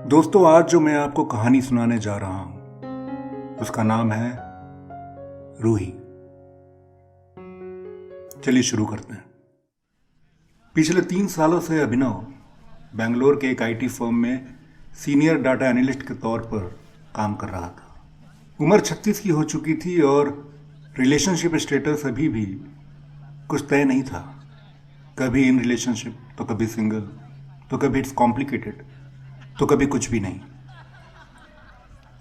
दोस्तों, आज जो मैं आपको कहानी सुनाने जा रहा हूं उसका नाम है रूही। चलिए शुरू करते हैं। पिछले 3 सालों से अभिनव बेंगलोर के एक आईटी फर्म में सीनियर डाटा एनालिस्ट के तौर पर काम कर रहा था। उम्र 36 की हो चुकी थी और रिलेशनशिप स्टेटस अभी भी कुछ तय नहीं था। कभी इन रिलेशनशिप तो कभी सिंगल, तो कभी इट्स कॉम्प्लिकेटेड, तो कभी कुछ भी नहीं।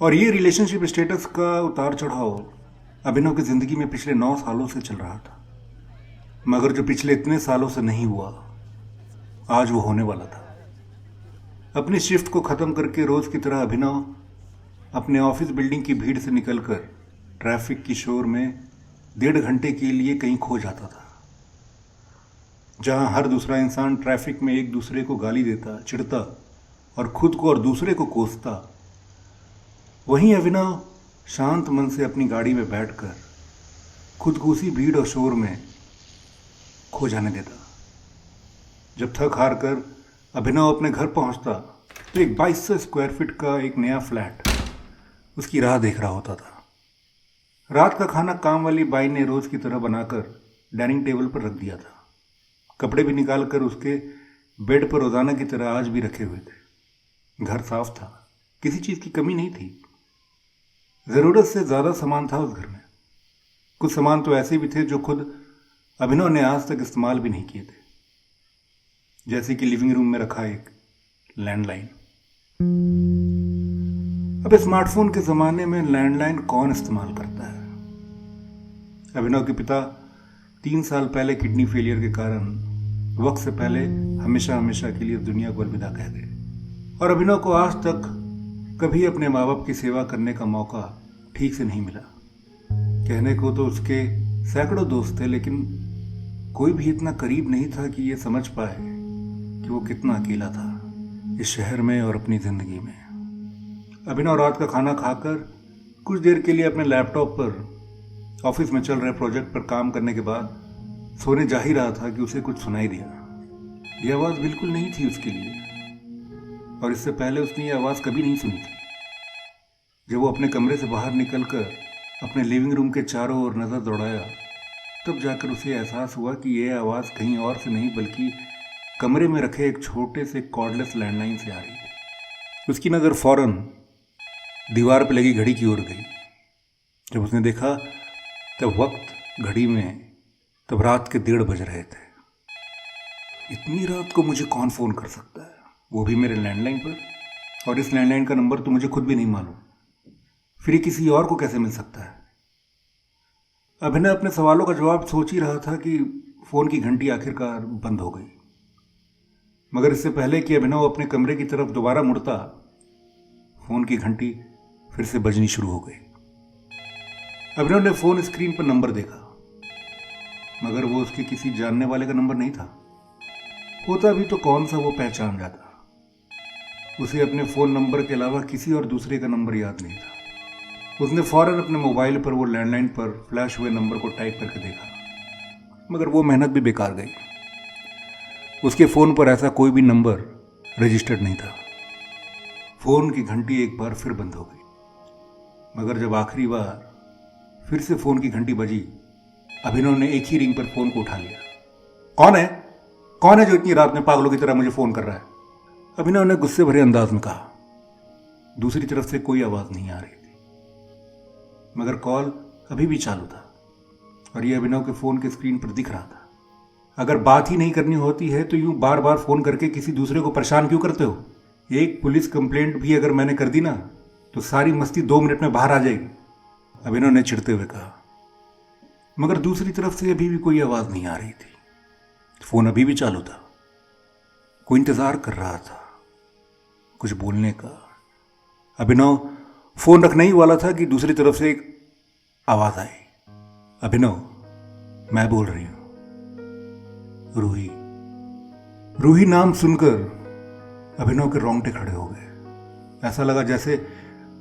और ये रिलेशनशिप स्टेटस का उतार चढ़ाव अभिनव की जिंदगी में पिछले 9 सालों से चल रहा था। मगर जो पिछले इतने सालों से नहीं हुआ, आज वो होने वाला था। अपनी शिफ्ट को खत्म करके रोज की तरह अभिनव अपने ऑफिस बिल्डिंग की भीड़ से निकलकर ट्रैफिक की शोर में 1.5 घंटे के लिए कहीं खो जाता था। जहां हर दूसरा इंसान ट्रैफिक में एक दूसरे को गाली देता, चिढ़ता और खुद को और दूसरे को कोसता, वहीं अभिनव शांत मन से अपनी गाड़ी में बैठकर खुद को उसी भीड़ और शोर में खो जाने देता। जब थक हार कर अभिनव अपने घर पहुंचता तो एक 2200 स्क्वायर फीट का एक नया फ्लैट उसकी राह देख रहा होता था। रात का खाना काम वाली बाई ने रोज की तरह बनाकर डाइनिंग टेबल पर रख दिया था। कपड़े भी निकाल कर उसके बेड पर रोजाना की तरह आज भी रखे हुए थे। घर साफ था, किसी चीज की कमी नहीं थी। जरूरत से ज्यादा सामान था उस घर में। कुछ सामान तो ऐसे भी थे जो खुद अभिनव ने आज तक इस्तेमाल भी नहीं किए थे, जैसे कि लिविंग रूम में रखा एक लैंडलाइन। अब स्मार्टफोन के जमाने में लैंडलाइन कौन इस्तेमाल करता है? अभिनव के पिता 3 साल पहले किडनी फेलियर के कारण वक्त से पहले हमेशा हमेशा के लिए दुनिया को अलविदा कह गए और अभिनव को आज तक कभी अपने माँ बाप की सेवा करने का मौका ठीक से नहीं मिला। कहने को तो उसके सैकड़ों दोस्त थे, लेकिन कोई भी इतना करीब नहीं था कि ये समझ पाए कि वो कितना अकेला था इस शहर में और अपनी जिंदगी में। अभिनव रात का खाना खाकर कुछ देर के लिए अपने लैपटॉप पर ऑफिस में चल रहे प्रोजेक्ट पर काम करने के बाद सोने जा ही रहा था कि उसे कुछ सुनाई दिया। यह आवाज बिल्कुल नहीं थी उसके लिए, और इससे पहले उसने यह आवाज कभी नहीं सुनी थी। जब वो अपने कमरे से बाहर निकलकर अपने लिविंग रूम के चारों ओर नजर दौड़ाया, तब जाकर उसे एहसास हुआ कि यह आवाज कहीं और से नहीं बल्कि कमरे में रखे एक छोटे से कॉर्डलेस लैंडलाइन से आ रही थी। उसकी नजर फौरन दीवार पर लगी घड़ी की ओर गई। जब उसने देखा तब वक्त घड़ी में तब रात के 1:30 बज रहे थे। इतनी रात को मुझे कौन फोन कर सकता है, वो भी मेरे लैंडलाइन पर? और इस लैंडलाइन का नंबर तो मुझे खुद भी नहीं मालूम, फिर किसी और को कैसे मिल सकता है? अभिनव अपने सवालों का जवाब सोच ही रहा था कि फोन की घंटी आखिरकार बंद हो गई। मगर इससे पहले कि अभिनव अपने कमरे की तरफ दोबारा मुड़ता, फोन की घंटी फिर से बजनी शुरू हो गई। अभिनव ने फोन स्क्रीन पर नंबर देखा, मगर वो उसके किसी जानने वाले का नंबर नहीं था। होता भी तो कौन सा वो पहचान जाता। उसे अपने फोन नंबर के अलावा किसी और दूसरे का नंबर याद नहीं था। उसने फौरन अपने मोबाइल पर वो लैंडलाइन पर फ्लैश हुए नंबर को टाइप करके देखा, मगर वो मेहनत भी बेकार गई। उसके फोन पर ऐसा कोई भी नंबर रजिस्टर्ड नहीं था। फोन की घंटी एक बार फिर बंद हो गई, मगर जब आखिरी बार फिर से फोन की घंटी बजी, अभिनव ने एक ही रिंग पर फोन को उठा लिया। कौन है? कौन है जो इतनी रात में पागलों की तरह मुझे फोन कर रहा है? अभिनव ने गुस्से भरे अंदाज में कहा। दूसरी तरफ से कोई आवाज नहीं आ रही थी, मगर कॉल अभी भी चालू था और यह अभिनव के फोन के स्क्रीन पर दिख रहा था। अगर बात ही नहीं करनी होती है तो यूं बार बार फोन करके किसी दूसरे को परेशान क्यों करते हो? एक पुलिस कंप्लेंट भी अगर मैंने कर दी ना तो सारी मस्ती 2 मिनट में बाहर आ जाएगी, अभिनव ने चिढ़ते हुए कहा। मगर दूसरी तरफ से अभी भी कोई आवाज नहीं आ रही थी। फोन अभी भी चालू था। कोई इंतजार कर रहा था कुछ बोलने का। अभिनव फोन रखने ही वाला था कि दूसरी तरफ से एक आवाज आई। अभिनव, मैं बोल रही हूं, रूही। रूही नाम सुनकर अभिनव के रोंगटे खड़े हो गए। ऐसा लगा जैसे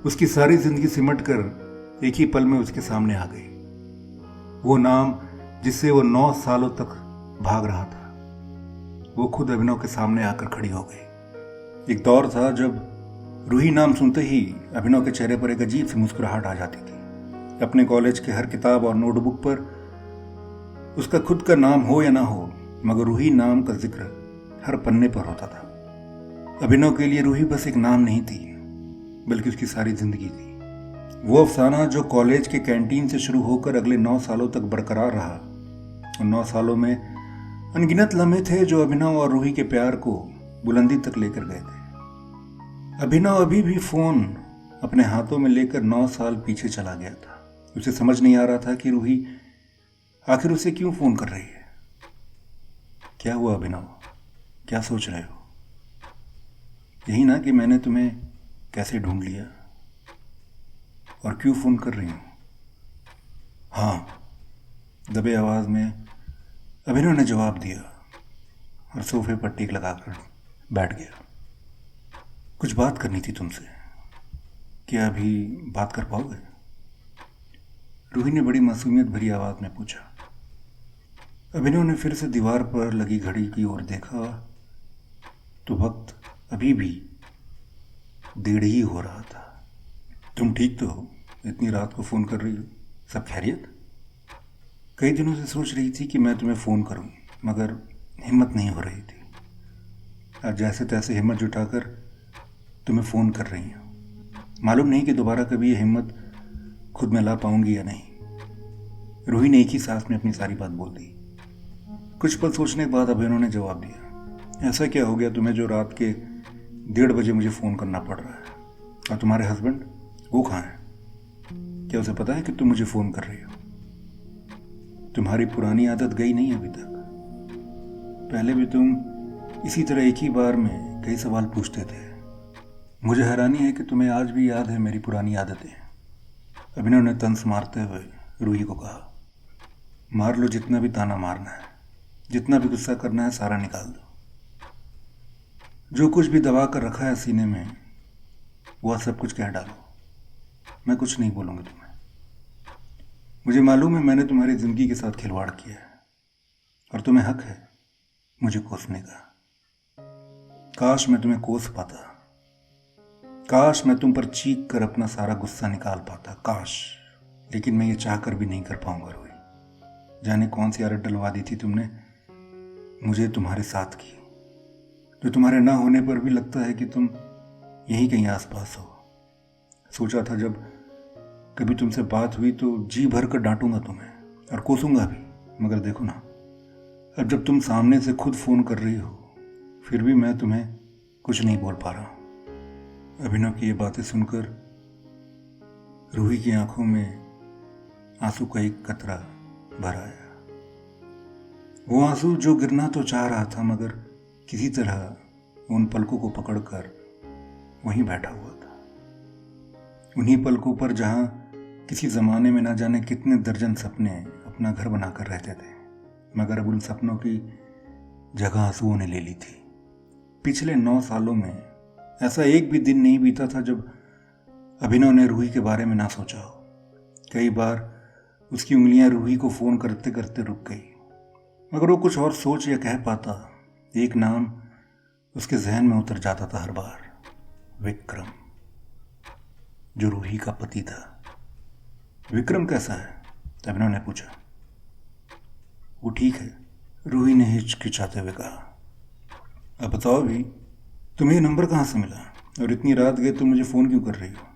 उसकी सारी जिंदगी सिमट कर एक ही पल में उसके सामने आ गई। वो नाम जिससे वो 9 सालों तक भाग रहा था, वो खुद अभिनव के सामने आकर खड़ी हो गई। एक दौर था जब रूही नाम सुनते ही अभिनव के चेहरे पर एक अजीब सी मुस्कुराहट आ जाती थी। अपने कॉलेज के हर किताब और नोटबुक पर उसका खुद का नाम हो या ना हो, मगर रूही नाम का जिक्र हर पन्ने पर होता था। अभिनव के लिए रूही बस एक नाम नहीं थी, बल्कि उसकी सारी जिंदगी थी। वो अफसाना जो कॉलेज के कैंटीन से शुरू होकर अगले 9 सालों तक बरकरार रहा। और 9 सालों में अनगिनत लम्हे थे जो अभिनव और रूही के प्यार को बुलंदी तक लेकर गए थे। अभिनव अभी भी फोन अपने हाथों में लेकर 9 साल पीछे चला गया था। उसे समझ नहीं आ रहा था कि रूही आखिर उसे क्यों फोन कर रही है। क्या हुआ अभिनव, क्या सोच रहे हो? यही ना कि मैंने तुम्हें कैसे ढूंढ लिया और क्यों फोन कर रही हूं? हाँ, दबे आवाज में अभिनव ने जवाब दिया और सोफे पर टेक लगाकर बैठ गया। कुछ बात करनी थी तुमसे, क्या अभी बात कर पाओगे? रूही ने बड़ी मासूमियत भरी आवाज में पूछा। अभिनव ने फिर से दीवार पर लगी घड़ी की ओर देखा तो वक्त अभी भी 1:30 ही हो रहा था। तुम ठीक तो हो? इतनी रात को फोन कर रही हो, सब खैरियत? कई दिनों से सोच रही थी कि मैं तुम्हें फोन करूं, मगर हिम्मत नहीं हो रही थी। आज जैसे तैसे हिम्मत जुटाकर तुम्हें फोन कर रही हूं। मालूम नहीं कि दोबारा कभी ये हिम्मत खुद में ला पाऊंगी या नहीं। रूही ने एक ही सांस में अपनी सारी बात बोल दी। कुछ पल सोचने के बाद अभिनव ने जवाब दिया, ऐसा क्या हो गया तुम्हें जो रात के 1:30 बजे मुझे फोन करना पड़ रहा है? और तुम्हारे हस्बैंड, वो कहाँ हैं? क्या उसे पता है कि तुम मुझे फोन कर रही हो? तुम्हारी पुरानी आदत गई नहीं अभी तक? पहले भी तुम इसी तरह एक ही बार में कई सवाल पूछते थे। मुझे हैरानी है कि तुम्हें आज भी याद है मेरी पुरानी आदतें। अभिनव ने तंस मारते हुए रूही को कहा, मार लो जितना भी ताना मारना है, जितना भी गुस्सा करना है सारा निकाल दो। जो कुछ भी दबा कर रखा है सीने में वह सब कुछ कह डालो। मैं कुछ नहीं बोलूंगी तुम्हें। मुझे मालूम है मैंने तुम्हारी जिंदगी के साथ खिलवाड़ किया है और तुम्हें हक है मुझे कोसने का। काश मैं तुम्हें कोस पाता, काश मैं तुम पर चीख कर अपना सारा गुस्सा निकाल पाता, काश। लेकिन मैं ये चाहकर भी नहीं कर पाऊंगा रूही। जाने कौन सी आदत डलवा दी थी तुमने मुझे तुम्हारे साथ की, जो तुम्हारे ना होने पर भी लगता है कि तुम यहीं कहीं आसपास हो। सोचा था जब कभी तुमसे बात हुई तो जी भर कर डांटूंगा तुम्हें और कोसूंगा भी, मगर देखो ना, अब जब तुम सामने से खुद फोन कर रही हो फिर भी मैं तुम्हें कुछ नहीं बोल पा रहा। अभिनव की ये बातें सुनकर रूही की आंखों में आंसू का एक कतरा भर आया। वो आंसू जो गिरना तो चाह रहा था, मगर किसी तरह उन पलकों को पकड़कर वहीं बैठा हुआ था। उन्हीं पलकों पर जहां किसी जमाने में ना जाने कितने दर्जन सपने अपना घर बनाकर रहते थे, मगर अब उन सपनों की जगह आंसुओं ने ले ली थी। पिछले 9 सालों में ऐसा एक भी दिन नहीं बीता था जब अभिनव ने रूही के बारे में ना सोचा हो। कई बार उसकी उंगलियां रूही को फोन करते करते रुक गई, मगर वो कुछ और सोच या कह पाता। एक नाम उसके जहन में उतर जाता था हर बार, विक्रम, जो रूही का पति था। विक्रम कैसा है? अभिनव ने पूछा। वो ठीक है, रूही ने हिचकिचाते हुए कहा। अब बताओ भी, तुम्हें ये नंबर कहाँ से मिला और इतनी रात गए तुम मुझे फोन क्यों कर रही हो?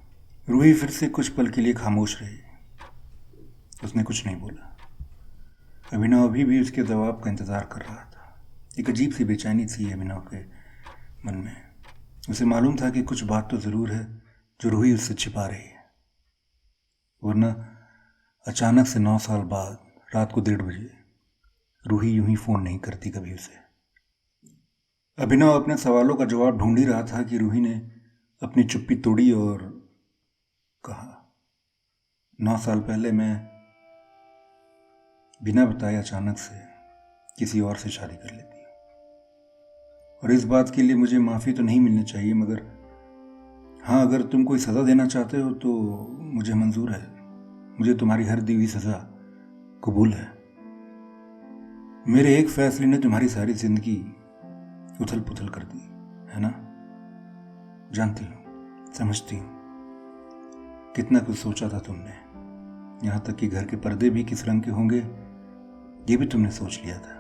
रूही फिर से कुछ पल के लिए खामोश रही। उसने कुछ नहीं बोला। अभिनव अभी भी उसके जवाब का इंतजार कर रहा था। एक अजीब सी बेचैनी थी अभिनव के मन में। उसे मालूम था कि कुछ बात तो जरूर है जो रूही उससे छिपा रही है, वरना अचानक से 9 साल बाद रात को 1:30 बजे रूही यूं ही फोन नहीं करती कभी उसे। अभिनव अपने सवालों का जवाब ढूंढ ही रहा था कि रूही ने अपनी चुप्पी तोड़ी और कहा, 9 साल पहले मैं बिना बताए अचानक से किसी और से शादी कर लेती हूँ, और इस बात के लिए मुझे माफ़ी तो नहीं मिलनी चाहिए, मगर हाँ, अगर तुम कोई सज़ा देना चाहते हो तो मुझे मंजूर है। मुझे तुम्हारी हर दी हुई सज़ा कबूल है। मेरे एक फैसले ने तुम्हारी सारी जिंदगी उथल पुथल कर दी है ना? जानती हूँ, समझती हूँ, कितना कुछ सोचा था तुमने, यहाँ तक कि घर के पर्दे भी किस रंग के होंगे ये भी तुमने सोच लिया था।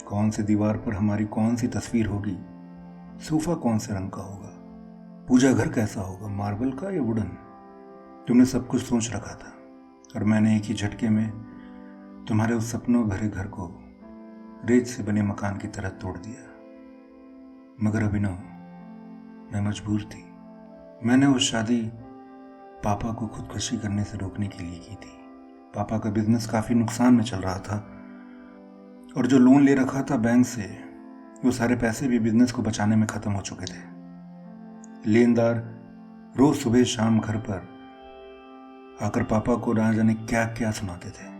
कौन सी दीवार पर हमारी कौन सी तस्वीर होगी, सोफा कौन से रंग का होगा, पूजा घर कैसा होगा, मार्बल का या वुडन। तुमने सब कुछ सोच रखा था और मैंने एक ही झटके में तुम्हारे उस सपनों भरे घर को रेत से बने मकान की तरह तोड़ दिया। मगर अभिनव, मैं मजबूर थी। मैंने वो शादी पापा को खुदकुशी करने से रोकने के लिए की थी। पापा का बिजनेस काफी नुकसान में चल रहा था और जो लोन ले रखा था बैंक से, वो सारे पैसे भी बिजनेस को बचाने में खत्म हो चुके थे। लेनदार रोज सुबह शाम घर पर आकर पापा को ना जाने क्या क्या सुनाते थे।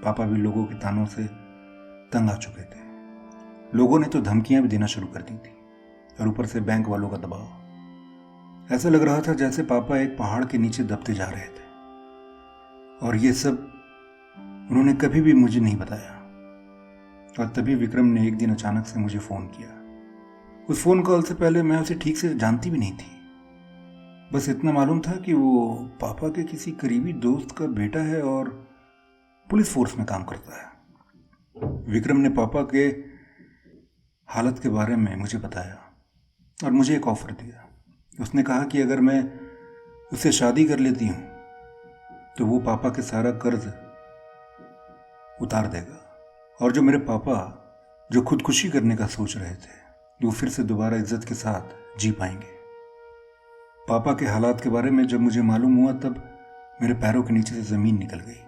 पापा भी लोगों के तानों से तंग आ चुके थे। लोगों ने तो धमकियां भी देना शुरू कर दी थी और ऊपर से बैंक वालों का दबाव। ऐसा लग रहा था जैसे पापा एक पहाड़ के नीचे दबते जा रहे थे। और ये सब उन्होंने कभी भी मुझे नहीं बताया। और तभी विक्रम ने एक दिन अचानक से मुझे फोन किया। उस फोन कॉल से पहले मैं उसे ठीक से जानती भी नहीं थी। बस इतना मालूम था कि वो पापा के किसी करीबी दोस्त का बेटा है और पुलिस फोर्स में काम करता है। विक्रम ने पापा के हालत के बारे में मुझे बताया और मुझे एक ऑफर दिया। उसने कहा कि अगर मैं उससे शादी कर लेती हूँ तो वो पापा के सारा कर्ज उतार देगा और जो मेरे पापा जो खुदकुशी करने का सोच रहे थे वो फिर से दोबारा इज्जत के साथ जी पाएंगे। पापा के हालात के बारे में जब मुझे मालूम हुआ तब मेरे पैरों के नीचे से जमीन निकल गई।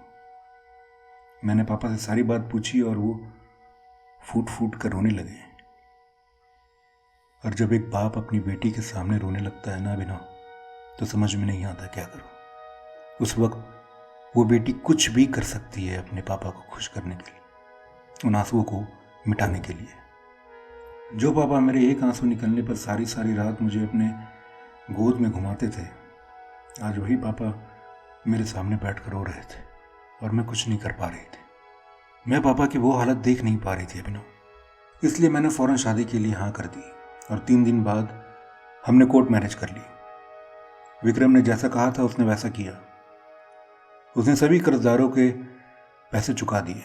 मैंने पापा से सारी बात पूछी और वो फूट फूट कर रोने लगे। और जब एक बाप अपनी बेटी के सामने रोने लगता है ना अभिनव, तो समझ में नहीं आता क्या करूं। उस वक्त वो बेटी कुछ भी कर सकती है अपने पापा को खुश करने के लिए, उन आंसुओं को मिटाने के लिए। जो पापा मेरे एक आंसू निकलने पर सारी सारी रात मुझे अपने गोद में घुमाते थे, आज वही पापा मेरे सामने बैठकर रो रहे थे और मैं कुछ नहीं कर पा रही थी। मैं पापा की वो हालत देख नहीं पा रही थी अभिनव। इसलिए मैंने फौरन शादी के लिए हाँ कर दी और 3 दिन बाद हमने कोर्ट मैरिज कर ली। विक्रम ने जैसा कहा था उसने वैसा किया। उसने सभी कर्जदारों के पैसे चुका दिए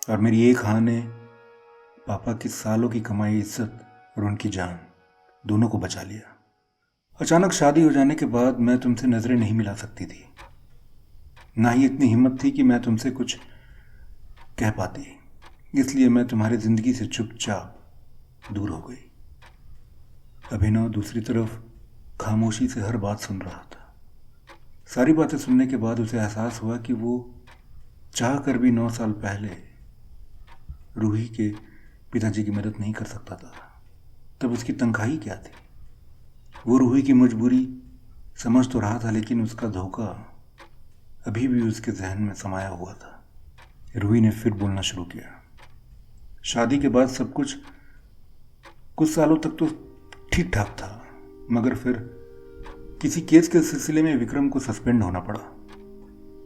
और मेरी एक हाँ ने पापा की सालों की कमाई, इज्जत और उनकी जान दोनों को बचा लिया। अचानक शादी हो जाने के बाद मैं तुमसे नजरें नहीं मिला सकती थी, ना ही इतनी हिम्मत थी कि मैं तुमसे कुछ कह पाती। इसलिए मैं तुम्हारी जिंदगी से चुपचाप दूर हो गई। अभिनव दूसरी तरफ खामोशी से हर बात सुन रहा था। सारी बातें सुनने के बाद उसे एहसास हुआ कि वो चाह कर भी 9 साल पहले रूही के पिताजी की मदद नहीं कर सकता था। तब उसकी तन्हाई क्या थी? वो रूही की मजबूरी समझ तो रहा था, लेकिन उसका धोखा अभी भी उसके जहन में समाया हुआ था। रूही ने फिर बोलना शुरू किया। शादी के बाद सब कुछ कुछ सालों तक तो ठीक ठाक था, मगर फिर किसी केस के सिलसिले में विक्रम को सस्पेंड होना पड़ा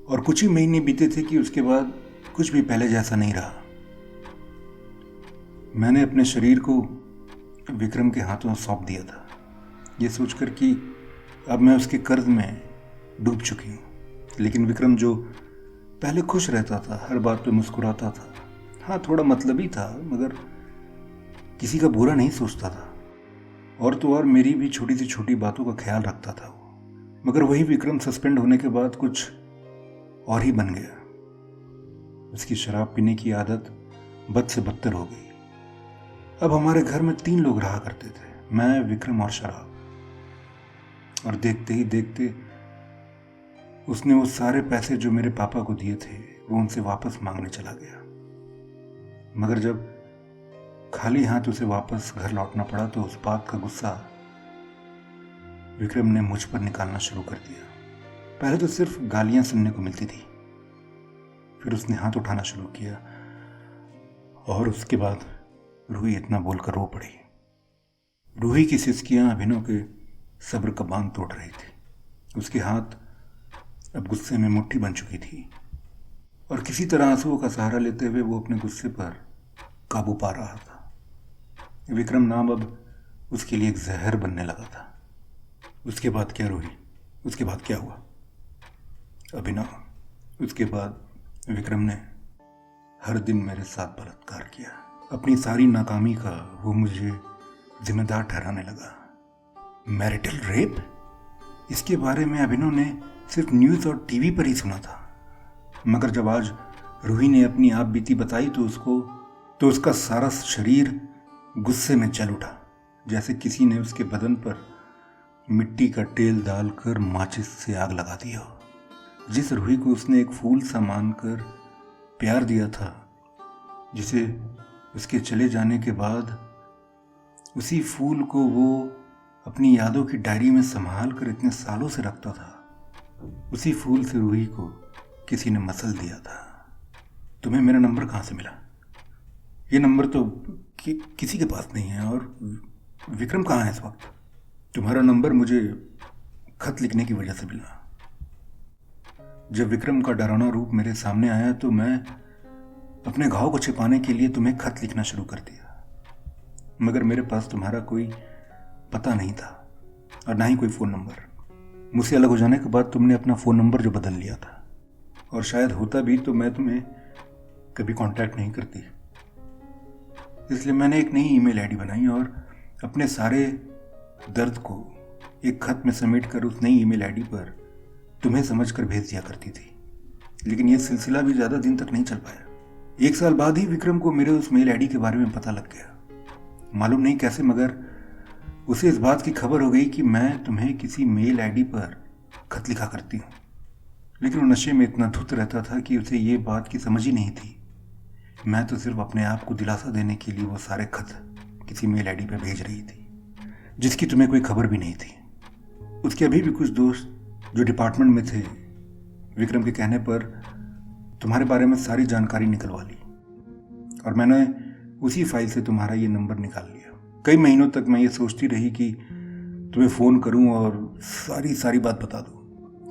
और कुछ ही महीने बीते थे कि उसके बाद कुछ भी पहले जैसा नहीं रहा। मैंने अपने शरीर को विक्रम के हाथों सौंप दिया था, ये सोचकर कि अब मैं उसके कर्ज में डूब चुकी हूँ। लेकिन विक्रम जो पहले खुश रहता था, हर बात पे मुस्कुराता था, हाँ थोड़ा मतलबी था मगर किसी का बुरा नहीं सोचता था, और तो और मेरी भी छोटी सी छोटी बातों का ख्याल रखता था वो। मगर वही विक्रम सस्पेंड होने के बाद कुछ और ही बन गया। उसकी शराब पीने की आदत बद से बदतर हो गई। अब हमारे घर में 3 लोग रहा करते थे, मैं, विक्रम और शराब। और देखते ही देखते उसने वो सारे पैसे जो मेरे पापा को दिए थे वो उनसे वापस मांगने चला गया। मगर जब खाली हाथ उसे वापस घर लौटना पड़ा तो उस बात का गुस्सा विक्रम ने मुझ पर निकालना शुरू कर दिया। पहले तो सिर्फ गालियां सुनने को मिलती थी, फिर उसने हाथ उठाना शुरू किया और उसके बाद रूही इतना बोलकर रो पड़ी। रूही की सिसकियां अभिनव के सब्र का बांध तोड़ रही थी। उसके हाथ अब गुस्से में मुट्ठी बन चुकी थी और किसी तरह आंसुओं का सहारा लेते हुए वो अपने गुस्से पर काबू पा रहा था। विक्रम नाम अब उसके लिए एक जहर बनने लगा था। उसके बाद क्या रोही? उसके बाद क्या हुआ? अभिनव, उसके बाद विक्रम ने हर दिन मेरे साथ बलात्कार किया। अपनी सारी नाकामी का वो मुझे जिम्मेदार ठहराने लगा। Marital rape? इसके बारे में अभिनव ने सिर्फ न्यूज़ और टीवी पर ही सुना था, मगर जब आज रूही ने अपनी आप बीती बताई तो उसका सारा शरीर गुस्से में जल उठा, जैसे किसी ने उसके बदन पर मिट्टी का तेल डालकर माचिस से आग लगा दिया हो। जिस रूही को उसने एक फूल सा मानकर प्यार दिया था, जिसे उसके चले जाने के बाद उसी फूल को वो अपनी यादों की डायरी में संभाल कर इतने सालों से रखता था, उसी फूल से रूही को किसी ने मसल दिया था। तुम्हें मेरा नंबर कहाँ से मिला? ये नंबर तो किसी के पास नहीं है। और विक्रम कहाँ है इस वक्त? तुम्हारा नंबर मुझे खत लिखने की वजह से मिला। जब विक्रम का डरावना रूप मेरे सामने आया तो मैं अपने घाव को छिपाने के लिए तुम्हें खत लिखना शुरू कर दिया, मगर मेरे पास तुम्हारा कोई पता नहीं था और ना ही कोई फ़ोन नंबर। मुझसे अलग हो जाने के बाद तुमने अपना फ़ोन नंबर जो बदल लिया था, और शायद होता भी तो मैं तुम्हें कभी कांटेक्ट नहीं करती। इसलिए मैंने एक नई ईमेल आईडी बनाई और अपने सारे दर्द को एक खत में समेट कर उस नई ईमेल आईडी पर तुम्हें समझकर भेज दिया करती थी। लेकिन यह सिलसिला भी ज़्यादा दिन तक नहीं चल पाया। 1 साल बाद ही विक्रम को मेरे उस मेल आईडी के बारे में पता लग गया। मालूम नहीं कैसे, मगर उसे इस बात की खबर हो गई कि मैं तुम्हें किसी मेल आईडी पर खत लिखा करती हूँ। लेकिन वो नशे में इतना धुत रहता था कि उसे ये बात की समझ ही नहीं थी। मैं तो सिर्फ अपने आप को दिलासा देने के लिए वो सारे खत किसी मेल आईडी पर भेज रही थी, जिसकी तुम्हें कोई खबर भी नहीं थी। उसके अभी भी कुछ दोस्त जो डिपार्टमेंट में थे, विक्रम के कहने पर तुम्हारे बारे में सारी जानकारी निकलवा ली, और मैंने उसी फाइल से तुम्हारा ये नंबर निकाल लिया। कई महीनों तक मैं ये सोचती रही कि तुम्हें फ़ोन करूं और सारी बात बता दूं।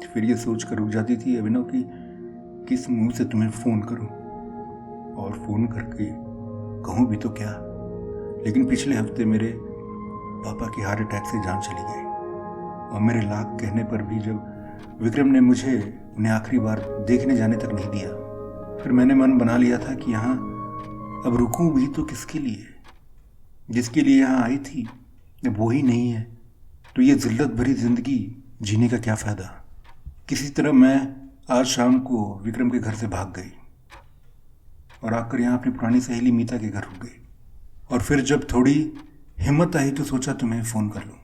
फिर ये सोच कर रुक जाती थी अभिनव कि किस मुंह से तुम्हें फ़ोन करूं, और फ़ोन करके कहूं भी तो क्या। लेकिन पिछले हफ्ते मेरे पापा की हार्ट अटैक से जान चली गई, और मेरे लाख कहने पर भी जब विक्रम ने मुझे उन्हें आखिरी बार देखने जाने तक नहीं दिया, फिर मैंने मन बना लिया था कि यहाँ अब रुकूं भी तो किसके लिए? जिसके लिए यहाँ आई थी जब वो ही नहीं है तो ये जिल्लत भरी जिंदगी जीने का क्या फ़ायदा। किसी तरह मैं आज शाम को विक्रम के घर से भाग गई और आकर यहाँ अपनी पुरानी सहेली मीता के घर रुक गई। और फिर जब थोड़ी हिम्मत आई तो सोचा तुम्हें फ़ोन कर लूँ।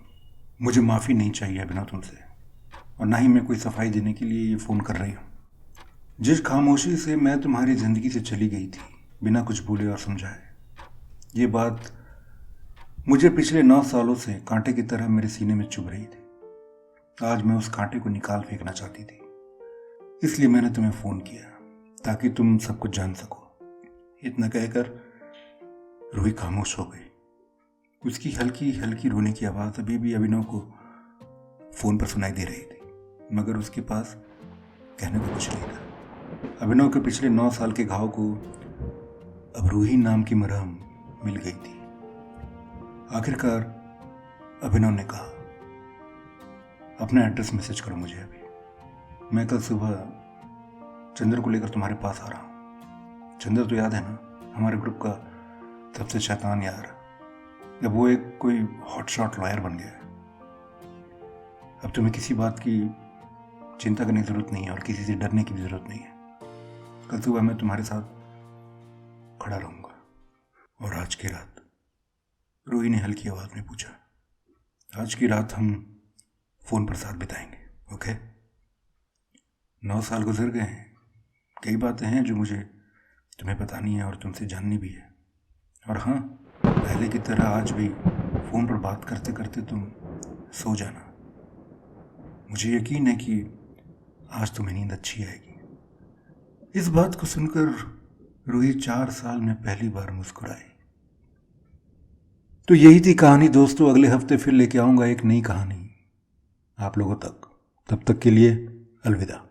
मुझे माफ़ी नहीं चाहिए अभिनव तुमसे, और ना ही मैं कोई सफाई देने के लिए ये फ़ोन कर रही हूँ। जिस खामोशी से मैं तुम्हारी ज़िंदगी से चली गई थी बिना कुछ बोले और समझाए, ये बात मुझे पिछले 9 सालों से कांटे की तरह मेरे सीने में चुभ रही थी। आज मैं उस कांटे को निकाल फेंकना चाहती थी, इसलिए मैंने तुम्हें फ़ोन किया ताकि तुम सब कुछ जान सको। इतना कहकर रूही खामोश हो गई। उसकी हल्की हल्की रोने की आवाज़ अभी भी अभिनव को फ़ोन पर सुनाई दे रही थी, मगर उसके पास कहने को कुछ नहीं था। अभिनव के पिछले 9 साल के घाव को अब रूही नाम की मरहम मिल गई थी। आखिरकार अभिनव ने कहा, अपना एड्रेस मैसेज करो मुझे अभी। मैं कल सुबह चंद्र को लेकर तुम्हारे पास आ रहा हूँ। चंद्र तो याद है ना, हमारे ग्रुप का सबसे शैतान यार। जब वो एक कोई हॉटशॉट लॉयर बन गया। अब तुम्हें किसी बात की चिंता करने की ज़रूरत नहीं है और किसी से डरने की भी ज़रूरत नहीं है। कल सुबह मैं तुम्हारे साथ खड़ा रहूँगा। और आज की रात, रूही ने हल्की आवाज़ में पूछा, आज की रात हम फ़ोन पर साथ बिताएंगे, ओके? 9 साल गुजर गए हैं। कई बातें हैं जो मुझे तुम्हें बतानी है और तुमसे जाननी भी है। और हाँ, पहले की तरह आज भी फ़ोन पर बात करते करते तुम सो जाना। मुझे यकीन है कि आज तुम्हें नींद अच्छी आएगी। इस बात को सुनकर रूही 4 साल में पहली बार मुस्कुराई। तो यही थी कहानी दोस्तों। अगले हफ्ते फिर लेके आऊँगा एक नई कहानी आप लोगों तक। तब तक के लिए अलविदा।